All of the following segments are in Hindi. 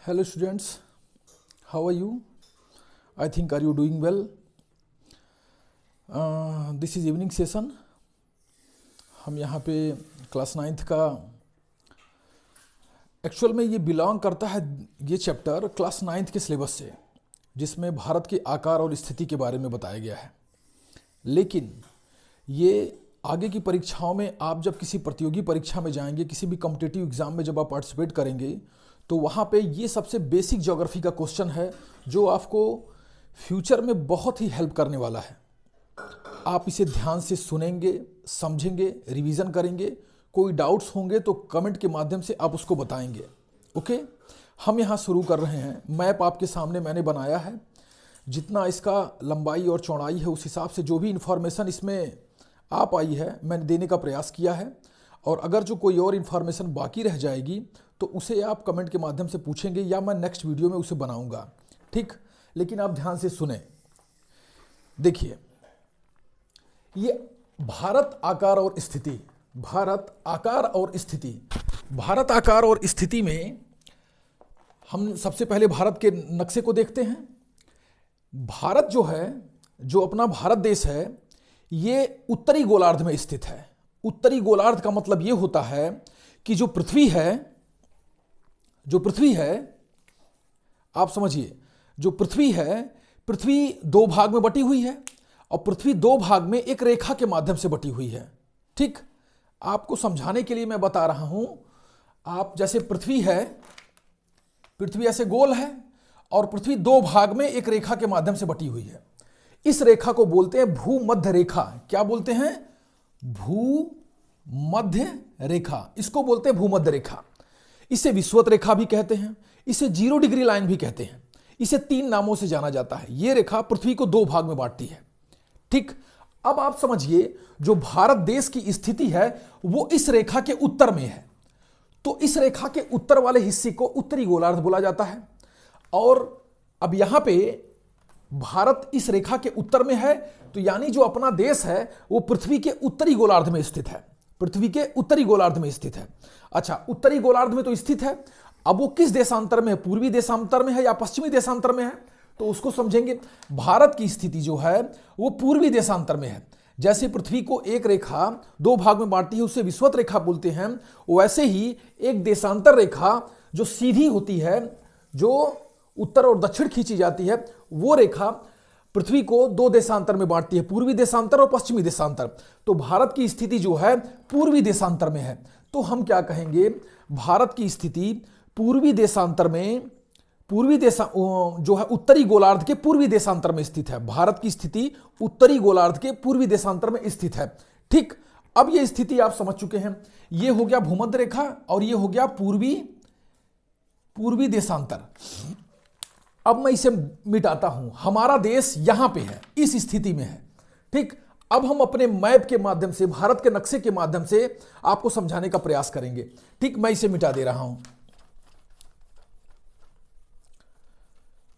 Hello students, how are you? I think are you doing well? This is evening session. हम यहाँ पे क्लास 9th का एक्चुअल में ये बिलोंग करता है, ये चैप्टर क्लास 9th के सिलेबस से, जिसमें भारत के आकार और स्थिति के बारे में बताया गया है। लेकिन ये आगे की परीक्षाओं में, आप जब किसी प्रतियोगी परीक्षा में जाएंगे, किसी भी कॉम्पिटिटिव एग्जाम में जब आप पार्टिसिपेट करेंगे, तो वहाँ पे ये सबसे बेसिक ज्योग्राफी का क्वेश्चन है जो आपको फ्यूचर में बहुत ही हेल्प करने वाला है। आप इसे ध्यान से सुनेंगे, समझेंगे, रिवीजन करेंगे। कोई डाउट्स होंगे तो कमेंट के माध्यम से आप उसको बताएंगे। ओके, हम यहाँ शुरू कर रहे हैं। मैप आपके सामने मैंने बनाया है, जितना इसका लंबाई और चौड़ाई है उस हिसाब से जो भी इंफॉर्मेशन इसमें आप आई है मैंने देने का प्रयास किया है। और अगर जो कोई और इन्फॉर्मेशन बाकी रह जाएगी तो उसे आप कमेंट के माध्यम से पूछेंगे या मैं नेक्स्ट वीडियो में उसे बनाऊंगा, ठीक। लेकिन आप ध्यान से सुने। देखिए, ये भारत आकार और स्थिति, भारत आकार और स्थिति, भारत आकार और स्थिति में हम सबसे पहले भारत के नक्शे को देखते हैं। भारत जो है, जो अपना भारत देश है, ये उत्तरी गोलार्ध में स्थित है। उत्तरी गोलार्ध का मतलब ये होता है कि जो पृथ्वी है, आप समझिए, जो पृथ्वी है, पृथ्वी दो भाग में बटी हुई है और पृथ्वी दो भाग में एक रेखा के माध्यम से बटी हुई है, ठीक। आपको समझाने के लिए मैं बता रहा हूं। आप जैसे पृथ्वी है, पृथ्वी ऐसे गोल है और पृथ्वी दो भाग में एक रेखा के माध्यम से बटी हुई है। इस रेखा को बोलते हैं भूमध्य रेखा। क्या बोलते हैं? भूमध्य रेखा। इसको बोलते हैं भूमध्य रेखा। इसे विषुवत रेखा भी कहते हैं, इसे 0 डिग्री लाइन भी कहते हैं। इसे 3 नामों से जाना जाता है। यह रेखा पृथ्वी को 2 भाग में बांटती है, ठीक। अब आप समझिए, जो भारत देश की स्थिति है वो इस रेखा के उत्तर में है, तो इस रेखा के उत्तर वाले हिस्से को उत्तरी गोलार्ध बोला जाता है। और अब यहां पे भारत इस रेखा के उत्तर में है, तो यानी जो अपना देश है वो पृथ्वी के उत्तरी गोलार्ध में स्थित है, पृथ्वी के उत्तरी गोलार्ध में स्थित है। अच्छा, उत्तरी गोलार्ध में तो स्थित है। अब वो किस देशांतर में है? पूर्वी देशांतर में है या पश्चिमी देशांतर में है? तो उसको समझेंगे। भारत की स्थिति जो है वो पूर्वी देशांतर में है। जैसे पृथ्वी को एक रेखा 2 भाग में बांटती है, उसे विषुवत रेखा बोलते हैं, वैसे ही एक देशांतर रेखा जो सीधी होती है, जो उत्तर और दक्षिण खींची जाती है, वो रेखा पृथ्वी को 2 देशांतर में बांटती है, पूर्वी देशांतर और पश्चिमी देशांतर। तो भारत की स्थिति जो है पूर्वी देशांतर में है। तो हम क्या कहेंगे? भारत की स्थिति पूर्वी देशांतर में, जो है उत्तरी गोलार्ध के पूर्वी देशांतर में स्थित है। भारत की स्थिति उत्तरी गोलार्ध के पूर्वी देशांतर में स्थित है, ठीक। अब ये स्थिति आप समझ चुके हैं। ये हो गया भूमध्य रेखा और ये हो गया पूर्वी देशांतर। अब मैं इसे मिटाता हूं। हमारा देश यहां पे है, इस स्थिति में है, ठीक। अब हम अपने मैप के माध्यम से, भारत के नक्शे के माध्यम से आपको समझाने का प्रयास करेंगे, ठीक। मैं इसे मिटा दे रहा हूं।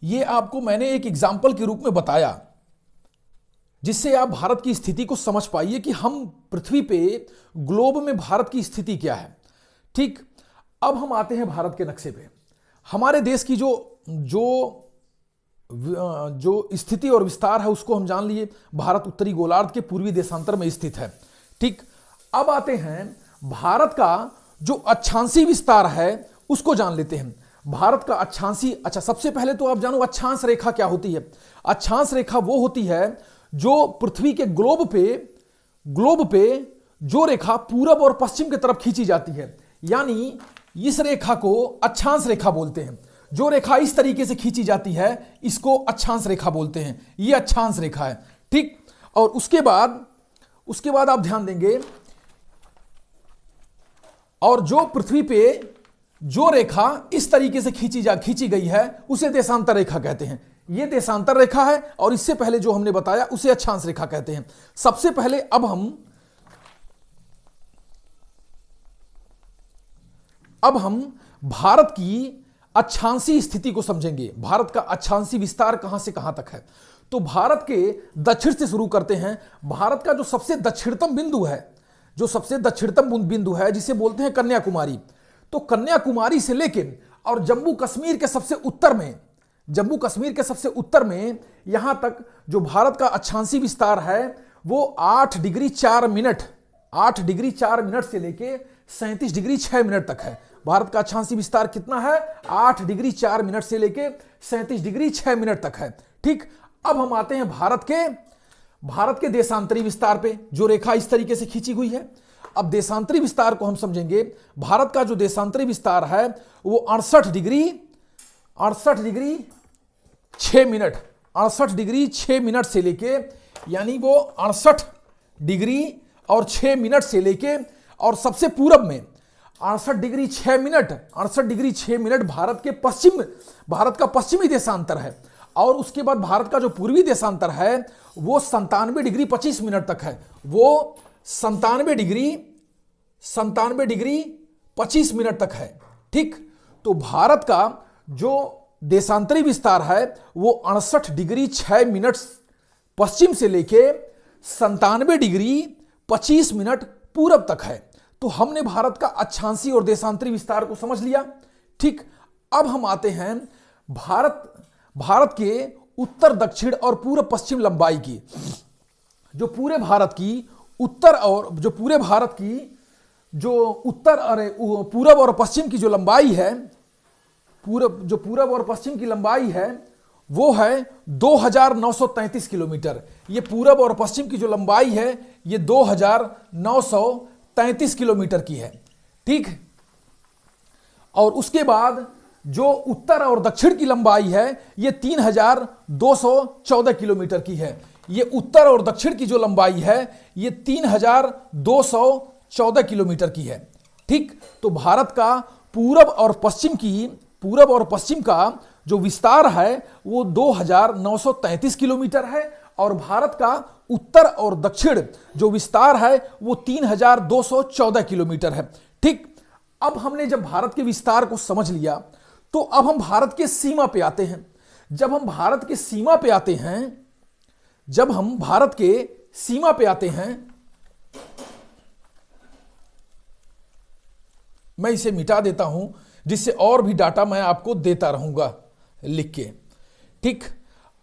ये आपको मैंने एक एग्जाम्पल के रूप में बताया, जिससे आप भारत की स्थिति को समझ पाइए कि हम पृथ्वी पे, ग्लोब में भारत की स्थिति क्या है, ठीक। अब हम आते हैं भारत के नक्शे पे। हमारे देश की जो स्थिति और विस्तार है उसको हम जान लिए। भारत उत्तरी गोलार्ध के पूर्वी देशांतर में स्थित है, ठीक। अब आते हैं भारत का जो अक्षांशीय विस्तार है उसको जान लेते हैं। भारत का अक्षांशीय, अच्छा सबसे पहले तो आप जानो अक्षांश रेखा क्या होती है। अक्षांश रेखा वो होती है जो पृथ्वी के ग्लोब पे जो रेखा पूरब और पश्चिम की तरफ खींची जाती है, यानी इस रेखा को अक्षांश रेखा बोलते हैं। जो रेखा इस तरीके से खींची जाती है इसको अक्षांश रेखा बोलते हैं। ये अक्षांश रेखा है, ठीक। और उसके बाद आप ध्यान देंगे, और जो पृथ्वी पे जो रेखा इस तरीके से खींची गई है उसे देशांतर रेखा कहते हैं। ये देशांतर रेखा है और इससे पहले जो हमने बताया उसे अक्षांश रेखा कहते हैं। सबसे पहले अब हम भारत की अक्षांशीय स्थिति को समझेंगे। भारत का अक्षांशीय विस्तार कहां से कहां तक है। तो भारत के दक्षिण से शुरू करते हैं। भारत का जो सबसे दक्षिणतम बिंदु है, जिसे बोलते हैं कन्याकुमारी। तो कन्याकुमारी से लेकर और जम्मू कश्मीर के सबसे उत्तर में, जम्मू कश्मीर के सबसे उत्तर में यहां तक जो भारत का अक्षांशीय विस्तार है वो 8 डिग्री 4 मिनट, 8 डिग्री 4 मिनट से लेके 37 डिग्री 6 मिनट तक है। भारत का अक्षांशीय विस्तार कितना है? 8 डिग्री 4 मिनट से लेके 37 डिग्री 6 मिनट तक है। ठीक, अब हम आते हैं भारत के देशांतरी विस्तार पे, जो रेखा इस तरीके से खींची हुई है। अब देशांतरी विस्तार को हम समझेंगे। भारत का जो देशांतरी विस्तार है वो 68 डिग्री 6 मिनट, 68 डिग्री 6 मिनट से लेके, यानी वो 68 डिग्री और 6 मिनट से लेके, और सबसे पूरब में 68 degree 6 minute, 68 degree 6 minute Bharat का पश्चिमी देशांतर है। और उसके बाद भारत का जो पूर्वी देशांतर है वो 97 डिग्री 25 मिनट तक है। वो 97 डिग्री 25 मिनट तक है। ठीक, तो भारत का जो देशांतरी विस्तार है वो 68 डिग्री 6 मिनट पश्चिम से लेके 97 डिग्री 25 मिनट पूरब तक है। तो हमने भारत का अक्षांशीय और देशांतरी विस्तार को समझ लिया। ठीक, अब हम आते हैं भारत के उत्तर दक्षिण और पूर्व पश्चिम लंबाई की। जो पूरे भारत की उत्तर पूरब और पश्चिम की जो लंबाई है, पूरब और पश्चिम की लंबाई है वो है 2933 किलोमीटर। ये पूरब और पश्चिम की जो लंबाई है ये 2933 किलोमीटर की है। ठीक, और उसके बाद जो उत्तर और दक्षिण की लंबाई है ये 3214 किलोमीटर की है। ये उत्तर और दक्षिण की जो लंबाई है ये 3214 किलोमीटर की है। ठीक, तो भारत का पूरब और पश्चिम का जो विस्तार है वो 2933 किलोमीटर है, और भारत का उत्तर और दक्षिण जो विस्तार है वो 3214 किलोमीटर है। ठीक, अब हमने जब भारत के विस्तार को समझ लिया तो अब हम भारत के सीमा पे आते हैं। जब हम भारत के सीमा पे आते हैं, मैं इसे मिटा देता हूं जिससे और भी डाटा मैं आपको देता रहूंगा लिख के। ठीक,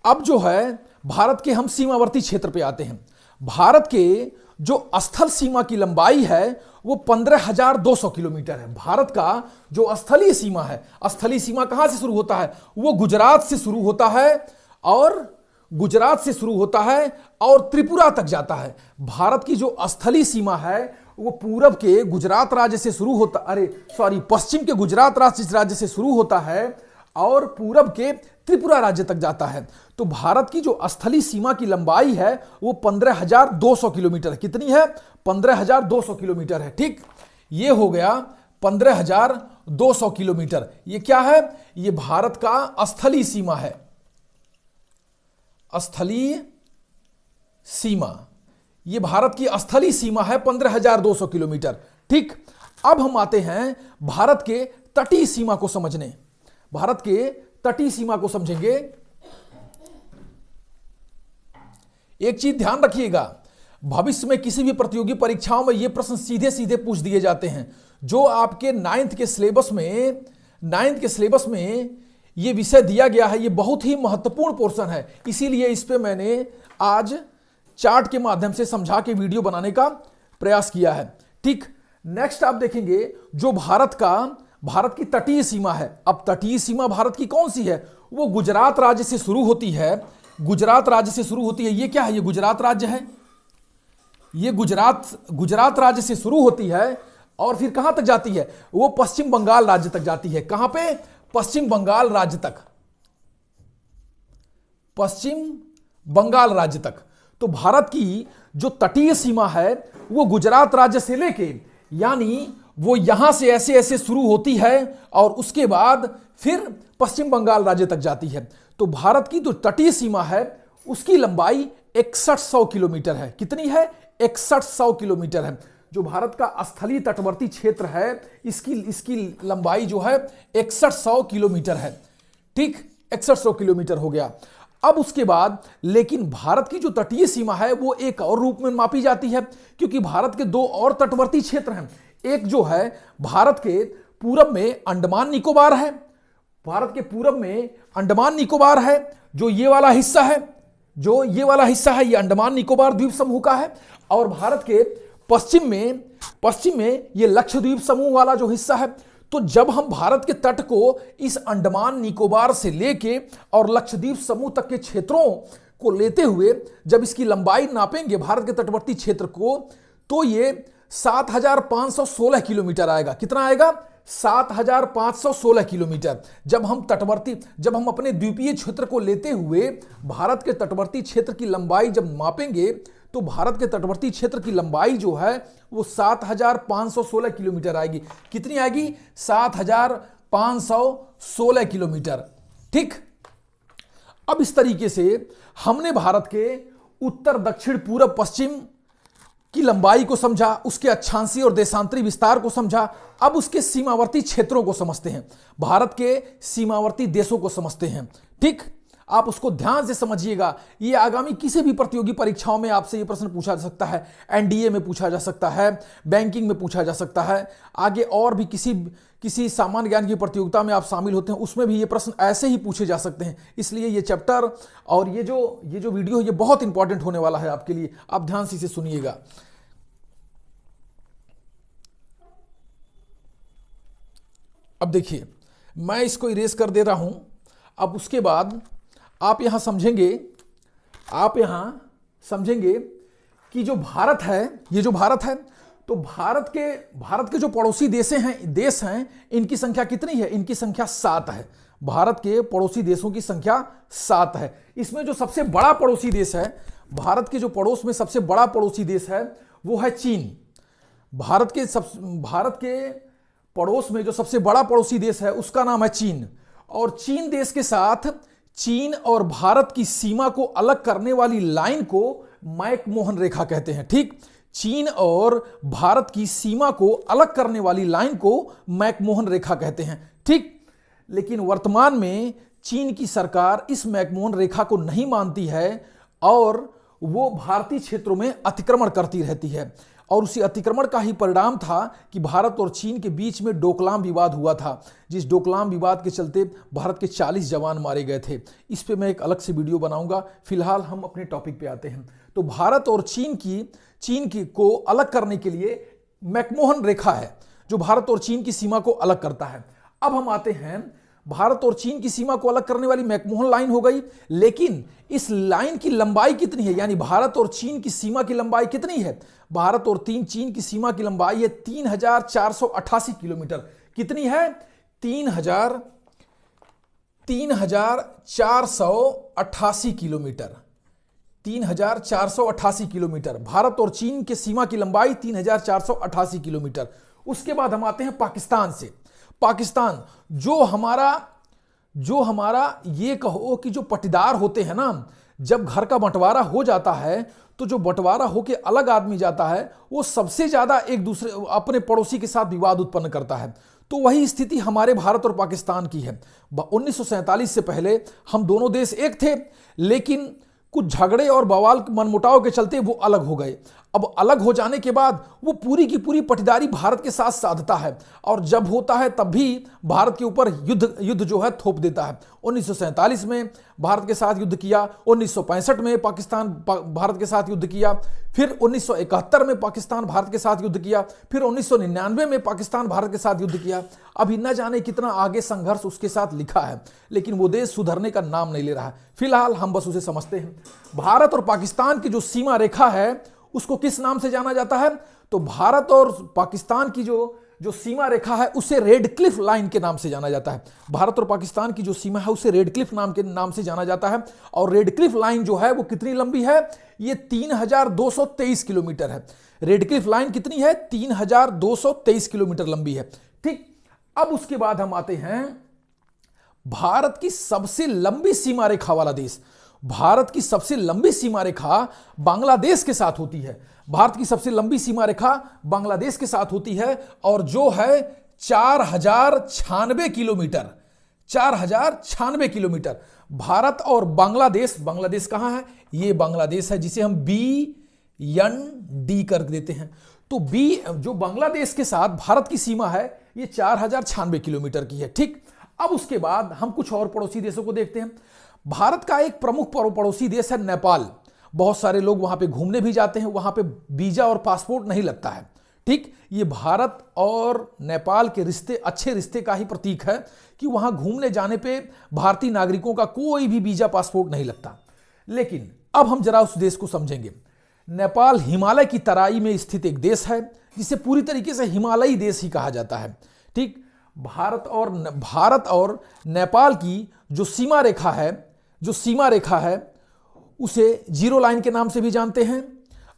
अब जो है भारत के हम सीमावर्ती क्षेत्र पे आते हैं। भारत के जो स्थल सीमा की लंबाई है वो 15,200 किलोमीटर है। भारत का जो स्थलीय सीमा है, स्थलीय सीमा कहां से शुरू होता है? वो गुजरात से शुरू होता है और त्रिपुरा तक जाता है। भारत की जो स्थलीय सीमा है वो पूरब के गुजरात राज्य से शुरू होता, पश्चिम के गुजरात राज्य से शुरू होता है और पूरब के त्रिपुरा राज्य तक जाता है। तो भारत की जो स्थलीय सीमा की लंबाई है वो 15,200 किलोमीटर। कितनी है? 15,200 किलोमीटर है। ठीक, ये हो गया 15,200 किलोमीटर। ये क्या है? ये भारत का स्थलीय सीमा है, स्थलीय सीमा। ये भारत की स्थलीय सीमा है 15,200 किलोमीटर। ठीक, अब हम आते हैं भारत के तटीय सीमा को समझने। भारत के तटीय सीमा को समझेंगे। एक चीज ध्यान रखिएगा, भविष्य में किसी भी प्रतियोगी परीक्षाओं में ये प्रश्न सीधे सीधे पूछ दिए जाते हैं। जो आपके 9th के सिलेबस में ये विषय दिया गया है, ये बहुत ही महत्वपूर्ण पोर्शन है। इसीलिए इस पे मैंने आज चार्ट के माध्यम से समझा के वीडियो बनाने का प्रयास किया है। ठीक, नेक्स्ट आप देखेंगे जो भारत की तटीय सीमा है। अब तटीय सीमा भारत की कौन सी है? वो गुजरात राज्य से शुरू होती है। ये क्या है? ये गुजरात राज्य है। ये गुजरात राज्य से शुरू होती है और फिर कहां तक जाती है? वो पश्चिम बंगाल राज्य तक जाती है। कहां पे? पश्चिम बंगाल राज्य तक। तो भारत की जो तटीय सीमा है वो गुजरात राज्य से लेके, यानी वो यहां से ऐसे ऐसे शुरू होती है और उसके बाद फिर पश्चिम बंगाल राज्य तक जाती है। तो भारत की जो तटीय सीमा है उसकी लंबाई 6100 किलोमीटर है। कितनी है? 6100 किलोमीटर है। जो भारत का स्थलीय तटवर्ती क्षेत्र है इसकी लंबाई जो है 6100 किलोमीटर है। ठीक, 6100 किलोमीटर हो गया। अब उसके बाद लेकिन भारत की जो तटीय सीमा है वो एक और रूप में मापी जाती है, क्योंकि भारत के दो और तटवर्ती क्षेत्र हैं। एक जो है भारत के पूरब में अंडमान निकोबार है भारत के पूरब में अंडमान निकोबार है, जो ये वाला हिस्सा है, ये अंडमान निकोबार द्वीप समूह का है। और भारत के पश्चिम में ये लक्षद्वीप समूह वाला जो हिस्सा है। तो जब हम भारत के तट को इस अंडमान निकोबार से लेके और लक्षद्वीप समूह तक के क्षेत्रों को लेते हुए जब इसकी लंबाई नापेंगे भारत के तटवर्ती क्षेत्र को, तो ये 7,516 किलोमीटर आएगा। कितना आएगा? 7,516 किलोमीटर। जब हम अपने द्वीपीय क्षेत्र को लेते हुए भारत के तटवर्ती क्षेत्र की लंबाई जब मापेंगे, तो भारत के तटवर्ती क्षेत्र की लंबाई जो है वो 7,516 किलोमीटर आएगी। कितनी आएगी? 7,516 किलोमीटर। ठीक। अब इस तरीके से हमने भारत के उत्तर, दक्षिण, पूरब, पश्चिम की लंबाई को समझा, उसके अक्षांशीय और देशांतरी विस्तार को समझा। अब उसके सीमावर्ती क्षेत्रों को समझते हैं, भारत के सीमावर्ती देशों को समझते हैं। ठीक। आप उसको ध्यान से समझिएगा। ये आगामी किसी भी प्रतियोगी परीक्षाओं में आपसे ये प्रश्न पूछा जा सकता है, एनडीए में पूछा जा सकता है, बैंकिंग में पूछा जा सकता है, आगे और भी किसी सामान्य ज्ञान की प्रतियोगिता में आप शामिल होते हैं उसमें भी ये प्रश्न ऐसे ही पूछे जा सकते हैं। इसलिए ये चैप्टर और ये जो वीडियो है ये बहुत इंपॉर्टेंट होने वाला है आपके लिए। आप ध्यान से इसे सुनिएगा। अब देखिए, मैं इसको इरेज कर दे रहा हूं। अब उसके बाद आप यहां समझेंगे कि जो भारत है, ये जो भारत है, तो भारत के जो पड़ोसी देश हैं, इनकी संख्या कितनी है? इनकी संख्या 7 है। भारत के पड़ोसी देशों की संख्या 7 है। इसमें जो सबसे बड़ा पड़ोसी देश है, भारत के जो पड़ोस में सबसे बड़ा पड़ोसी देश है वो है चीन। भारत के पड़ोस में जो सबसे बड़ा पड़ोसी देश है उसका नाम है चीन। और चीन देश के साथ चीन और भारत की सीमा को अलग करने वाली लाइन को मैकमोहन रेखा कहते हैं। ठीक। चीन और भारत की सीमा को अलग करने वाली लाइन को मैकमोहन रेखा कहते हैं। ठीक। लेकिन वर्तमान में चीन की सरकार इस मैकमोहन रेखा को नहीं मानती है और वो भारतीय क्षेत्रों में अतिक्रमण करती रहती है। और उसी अतिक्रमण का ही परिणाम था कि भारत और चीन के बीच में डोकलाम विवाद हुआ था, जिस डोकलाम विवाद के चलते भारत के 40 जवान मारे गए थे। इस पे मैं एक अलग से वीडियो बनाऊंगा। फिलहाल हम अपने टॉपिक पे आते हैं। तो भारत और चीन की को अलग करने के लिए मैकमोहन रेखा है जो भारत और चीन की सीमा को अलग करता है। अब हम आते हैं, भारत और चीन की सीमा को अलग करने वाली मैकमोहन लाइन हो गई, लेकिन इस लाइन की लंबाई कितनी है? यानी भारत और चीन की सीमा की लंबाई कितनी है? भारत और चीन की सीमा की लंबाई है 3,488 किलोमीटर। कितनी है? 3,488 किलोमीटर। 3,488 किलोमीटर। भारत और चीन के सीमा की लंबाई 3,488 किलोमीटर। उसके बाद हम आते हैं पाकिस्तान से। पाकिस्तान जो हमारा ये कहो कि जो पटीदार होते हैं ना, जब घर का बंटवारा हो जाता है तो जो बंटवारा होके अलग आदमी जाता है वो सबसे ज्यादा एक दूसरे अपने पड़ोसी के साथ विवाद उत्पन्न करता है। तो वही स्थिति हमारे भारत और पाकिस्तान की है। 1947 से पहले हम दोनों देश एक थे, लेकिन कुछ झगड़े और बवाल मनमुटाव के चलते वो अलग हो गए। अब अलग हो जाने के बाद वो पूरी की पूरी पटीदारी भारत के साथ साधता है और जब होता है तब भी भारत के ऊपर युद्ध जो है थोप देता है। 1947 में भारत के साथ युद्ध किया, 1965 में पाकिस्तान भारत के साथ युद्ध किया, फिर 1971 में पाकिस्तान भारत के साथ युद्ध किया, फिर 1999 में पाकिस्तान भारत के साथ युद्ध किया। अभी न जाने कितना आगे संघर्ष उसके साथ लिखा है, लेकिन वो देश सुधरने का नाम नहीं ले रहा है। फिलहाल हम बस उसे समझते हैं। भारत और पाकिस्तान की जो सीमा रेखा है उसको किस नाम से जाना जाता है? तो भारत और पाकिस्तान की जो सीमा रेखा है उसे रेड क्लिफ लाइन के नाम से जाना जाता है। भारत और पाकिस्तान की जो सीमा है उसे रेड क्लिफ नाम से जाना जाता है। और रेड क्लिफ लाइन जो है वो कितनी लंबी है? ये 3,223 किलोमीटर है। रेड क्लिफ लाइन कितनी है? 3,223 किलोमीटर लंबी है। ठीक। अब उसके बाद हम आते हैं भारत की सबसे लंबी सीमा रेखा वाला देश। भारत की सबसे लंबी सीमा रेखा बांग्लादेश के साथ होती है। भारत की सबसे लंबी सीमा रेखा बांग्लादेश के साथ होती है और जो है 4,096 किलोमीटर। 4,096 किलोमीटर। भारत और बांग्लादेश कहां है? ये बांग्लादेश है जिसे हम BND कर देते हैं। तो जो बांग्लादेश के साथ भारत की सीमा है ये 4,096 किलोमीटर की है। ठीक। अब उसके बाद हम कुछ और पड़ोसी देशों को देखते हैं। भारत का एक प्रमुख पड़ोसी देश है नेपाल। बहुत सारे लोग वहां पे घूमने भी जाते हैं, वहां पे वीजा और पासपोर्ट नहीं लगता है। ठीक, ये भारत और नेपाल के रिश्ते, अच्छे रिश्ते का ही प्रतीक है कि वहां घूमने जाने पे भारतीय नागरिकों का कोई भी वीजा पासपोर्ट नहीं लगता। लेकिन अब हम जरा उस देश को समझेंगे। नेपाल हिमालय की तराई में स्थित एक देश है जिसे पूरी तरीके से हिमालयी देश ही कहा जाता है। ठीक, भारत और नेपाल की जो सीमा रेखा है उसे जीरो लाइन के नाम से भी जानते हैं,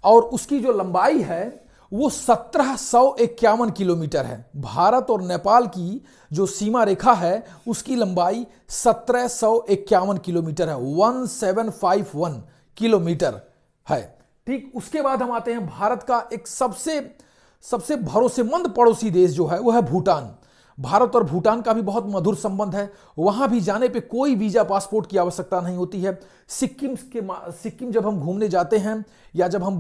और उसकी जो लंबाई है वो 1751 किलोमीटर है। भारत और नेपाल की जो सीमा रेखा है उसकी लंबाई 1751 किलोमीटर है, 1751 किलोमीटर है। ठीक, उसके बाद हम आते हैं भारत का एक सबसे भरोसेमंद पड़ोसी देश जो है वो है भूटान। भारत और भूटान का भी बहुत मधुर संबंध है। वहां भी जाने पे कोई वीजा पासपोर्ट की आवश्यकता नहीं होती है। सिक्किम जब हम घूमने जाते हैं, या जब हम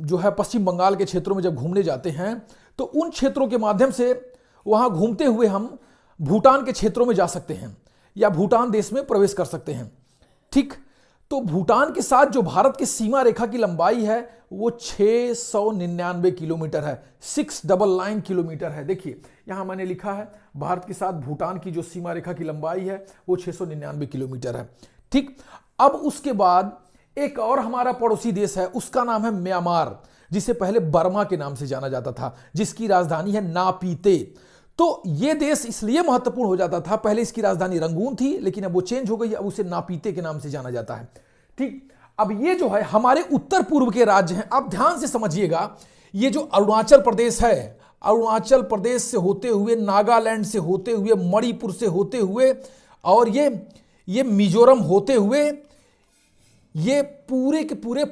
जो है पश्चिम बंगाल के क्षेत्रों में जब घूमने जाते हैं, तो उन क्षेत्रों के माध्यम से वहां घूमते हुए हम भूटान के क्षेत्रों में जा सकते हैं या भूटान देश में प्रवेश कर सकते हैं। ठीक, तो भूटान के साथ जो भारत की सीमा रेखा की लंबाई है वो 699 किलोमीटर है, 699 किलोमीटर है। देखिए यहां मैंने लिखा है भारत के साथ भूटान की जो सीमा रेखा की लंबाई है वो 699 किलोमीटर है। ठीक, अब उसके बाद एक और हमारा पड़ोसी देश है, उसका नाम है म्यांमार, जिसे पहले बर्मा के नाम से जाना जाता था, जिसकी राजधानी है नापीते। तो यह देश इसलिए महत्वपूर्ण हो जाता था, पहले इसकी राजधानी रंगून थी लेकिन अब वो चेंज हो गई, अब उसे नापीते के नाम से जाना जाता है। ठीक, अब ये जो है हमारे उत्तर पूर्व के राज्य हैं। आप ध्यान से समझिएगा, ये जो अरुणाचल प्रदेश है, अरुणाचल प्रदेश से होते हुए, नागालैंड से होते हुए, मणिपुर से होते हुए, और ये मिजोरम होते हुए, ये पूरे के पूरे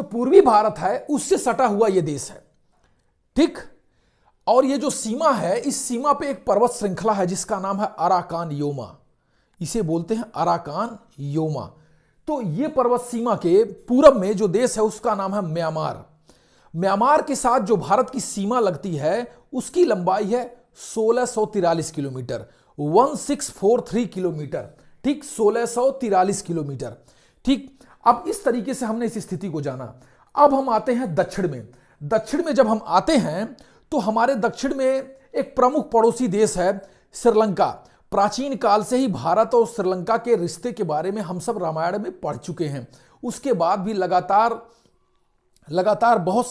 पूर्वी भारत है उससे सटा हुआ ये देश है। ठीक, और ये जो सीमा है, इस सीमा पे एक पर्वत श्रृंखला है जिसका नाम है अराकान योमा, इसे बोलते हैं अराकान योमा। तो ये पर्वत सीमा के पूरब में जो देश है उसका नाम है म्यांमार। म्यांमार के साथ जो भारत की सीमा लगती है उसकी लंबाई है 1643 किलोमीटर, 1643 किलोमीटर। ठीक, 1643 किलोमीटर। ठीक, अब इस तरीके से हमने इस स्थिति को जाना। अब हम आते हैं दक्षिण में। दक्षिण में जब हम आते हैं तो हमारे दक्षिण में एक प्रमुख पड़ोसी देश है श्रीलंका। प्राचीन काल से ही भारत और श्रीलंका के रिश्ते के बारे में हम सब रामायण में पढ़ चुके हैं। उसके बाद भी लगातार बहुत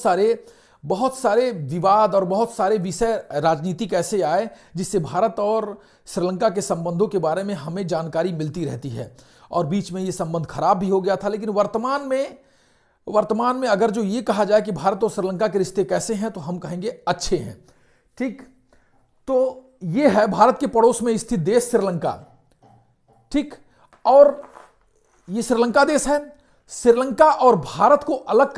सारे विवाद और बहुत सारे विषय राजनीतिक ऐसे आए जिससे भारत और श्रीलंका के संबंधों के बारे में हमें जानकारी मिलती रहती है, और बीच में ये संबंध खराब भी हो गया था। लेकिन वर्तमान में अगर जो ये कहा जाए कि भारत और श्रीलंका के रिश्ते कैसे हैं तो हम कहेंगे अच्छे हैं। ठीक, तो ये है भारत के पड़ोस में स्थित देश श्रीलंका। ठीक, और ये श्रीलंका देश है। श्रीलंका और भारत को अलग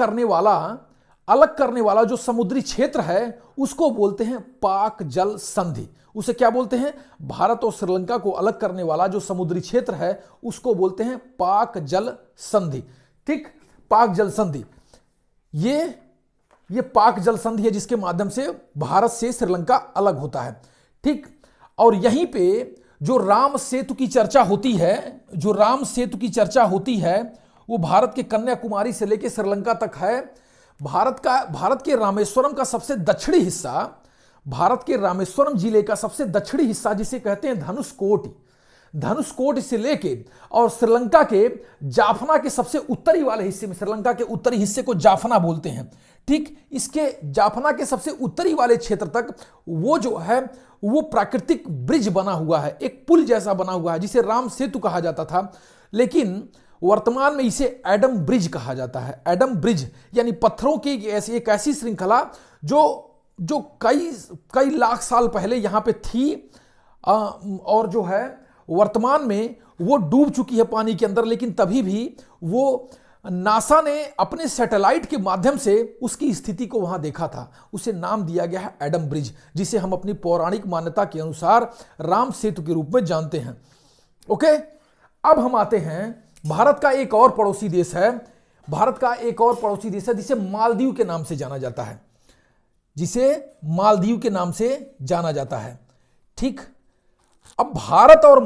करने वाला जो समुद्री क्षेत्र है उसको बोलते हैं पाक जल संधि। उसे क्या बोलते हैं? भारत और श्रीलंका को अलग करने वाला जो समुद्री क्षेत्र है उसको बोलते हैं पाक जल संधि। ठीक, पाक जल संधि, ये पाक जल संधि है जिसके माध्यम से भारत से श्रीलंका अलग होता है। ठीक, और यहीं पे जो राम सेतु की चर्चा होती है वो भारत के कन्याकुमारी से लेकर श्रीलंका तक है। भारत के रामेश्वरम का सबसे दक्षिणी हिस्सा, भारत के रामेश्वरम जिले का सबसे दक्षिणी हिस्सा जिसे कहते हैं धनुषकोट से लेके और श्रीलंका के जाफना के सबसे उत्तरी वाले हिस्से में, श्रीलंका के उत्तरी हिस्से को जाफना बोलते हैं। ठीक, इसके जाफना के सबसे उत्तरी वाले क्षेत्र तक वो जो है वो प्राकृतिक ब्रिज बना हुआ है, एक पुल जैसा बना हुआ है जिसे राम सेतु कहा जाता था, लेकिन वर्तमान में इसे एडम ब्रिज कहा जाता है। एडम ब्रिज यानी पत्थरों की एक ऐसी श्रृंखला जो कई लाख साल पहले यहां पे थी, और जो है वर्तमान में वो डूब चुकी है पानी के अंदर, लेकिन तभी भी वो नासा ने अपने सैटेलाइट के माध्यम से उसकी स्थिति को वहां देखा था। उसे नाम दिया गया है एडम ब्रिज, जिसे हम अपनी पौराणिक मान्यता के अनुसार राम सेतु के रूप में जानते हैं। ओके, अब हम आते हैं भारत का एक और पड़ोसी देश है जिसे मालदीव के नाम से जाना जाता है, ठीक। अब भारत और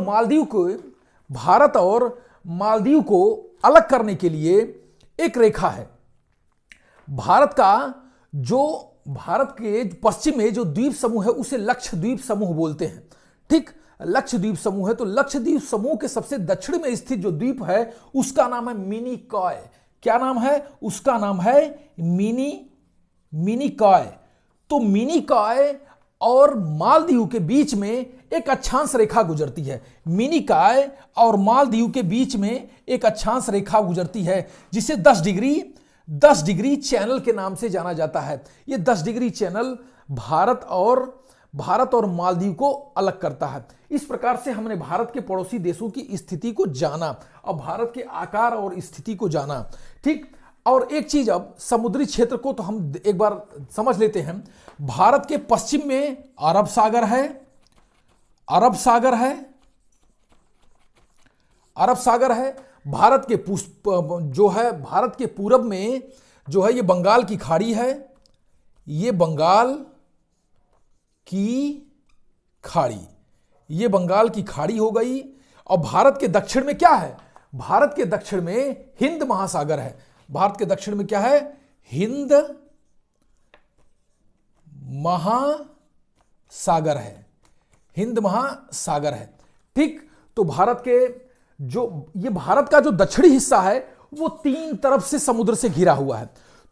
मालदीव को अलग करने के लिए एक रेखा है। भारत के पश्चिम में जो द्वीप समूह है उसे लक्षद्वीप समूह बोलते हैं। ठीक, लक्षद्वीप समूह है। तो लक्षद्वीप समूह के सबसे दक्षिण में स्थित जो द्वीप है उसका नाम है मिनिकॉय। क्या नाम है? उसका नाम है मिनिकॉय। तो मिनिकॉय और मालदीव के बीच में एक अक्षांश रेखा गुजरती है। मिनिकॉय और मालदीव के बीच में एक अक्षांश रेखा गुजरती है जिसे 10 डिग्री चैनल के नाम से जाना जाता है। यह 10 डिग्री चैनल भारत और मालदीव को अलग करता है। इस प्रकार से हमने भारत के पड़ोसी देशों की स्थिति को जाना और भारत के आकार और स्थिति को जाना। ठीक, और एक चीज, अब समुद्री क्षेत्र को तो हम एक बार समझ लेते हैं। भारत के पश्चिम में अरब सागर है। भारत के पूरब में जो है ये बंगाल की खाड़ी है। ये बंगाल की खाड़ी हो गई। और भारत के दक्षिण में क्या है? भारत के दक्षिण में हिंद महासागर है। भारत के दक्षिण में क्या है? हिंद महासागर है। ठीक, तो भारत का जो दक्षिणी हिस्सा है वो 3 तरफ से समुद्र से घिरा हुआ है।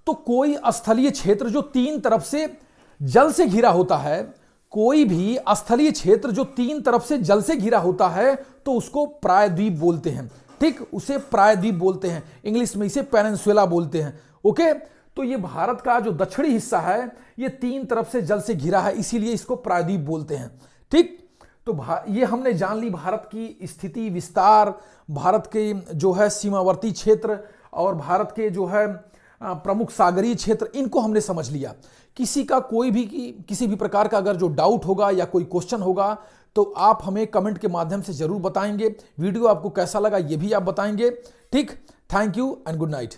तो कोई स्थलीय क्षेत्र जो 3 तरफ से जल से घिरा होता है, कोई भी स्थलीय क्षेत्र जो 3 तरफ से जल से घिरा होता है तो उसको प्रायद्वीप बोलते हैं। ठीक, उसे प्रायद्वीप बोलते हैं। इंग्लिश में इसे पेनिनसुला बोलते हैं। ओके, तो ये भारत का जो दक्षिणी हिस्सा है ये 3 तरफ से जल से घिरा है, इसीलिए इसको प्रायद्वीप बोलते हैं। ठीक, तो ये हमने जान ली भारत की स्थिति, विस्तार, भारत के जो है सीमावर्ती क्षेत्र और भारत के जो है प्रमुख सागरीय क्षेत्र, इनको हमने समझ लिया। किसी भी प्रकार का अगर जो डाउट होगा या कोई क्वेश्चन होगा तो आप हमें कमेंट के माध्यम से जरूर बताएंगे। वीडियो आपको कैसा लगा ये भी आप बताएंगे। ठीक, thank you and good night.